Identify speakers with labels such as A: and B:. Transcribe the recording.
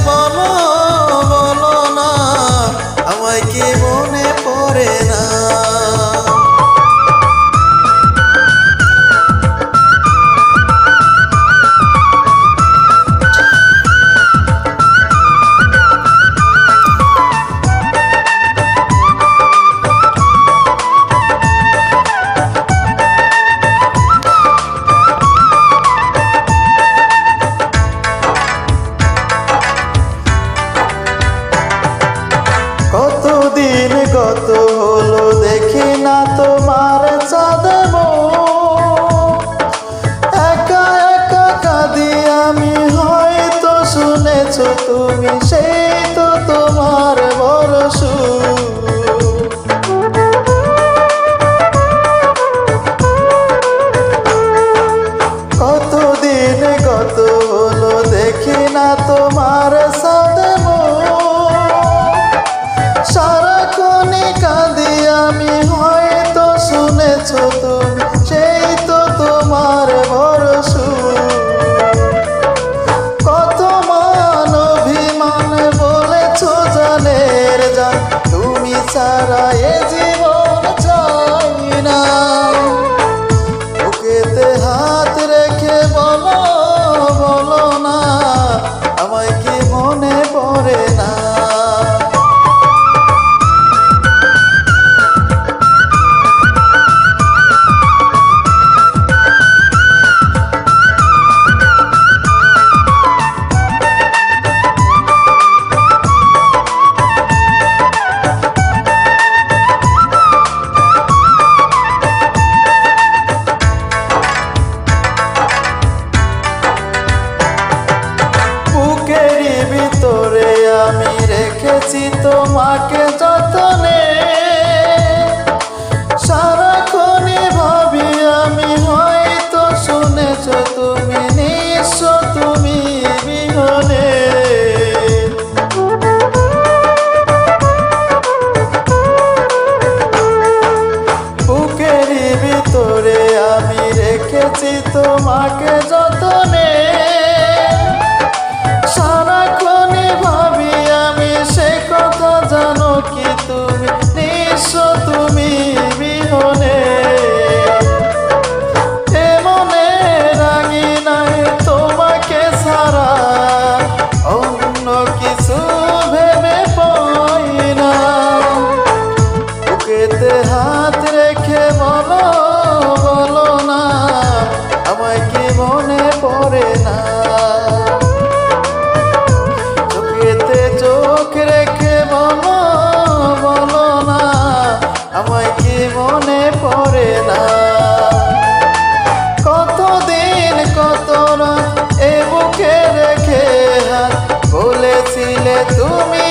A: বলো বলো না, আমায় কি মনে পড়ে না? কতদিন কত হলো দেখি না তোমার চাঁদ মুখ, একা একা কাঁদি আমি, হয়তো শুনেছো তুমি, সেই তো তোমার বড় সুখ। কতদিন কত হলো দেখি না তোমার চাঁদ সারাক্ষণে কাঁদি আমি, হয়তো শুনেছো তুমি, সেই তো তোমার বড় সুখ। কত মান অভিমান বলেছো জানের জান, তুমি ছাড়া এ জীবন চাই না। বুকেতে হাত রেখে বলো বলো না, আমায় কি মনে পড়ে না? ভিতরে আমি রেখেছি তোমাকে যতনে, সারাক্ষণই ভাবি আমি, হয়তো শুনেছো তুমি, নিশ্চয় তুমি বিহনে। বুকেরই ভিতরে আমি রেখেছি তোমাকে যতনে, সারাক্ষণই ভাবি আমি, সে কথা জানো কি তুমি, নিশ্চয় তুমি বিহনে। এ মনে রাঙি নাই তোমাকে ছাড়া, অন্য কিছু ভেবে পাই না। বুকেতে হাত রেখে বলো বলো না, আমায় কি মনে পড়ে না? চোখ রেখে বলো বলো না, আমায় কি মনে পড়ে না? কতদিন কত রাত এ বুকে রেখে হাত, বলেছিলে তুমি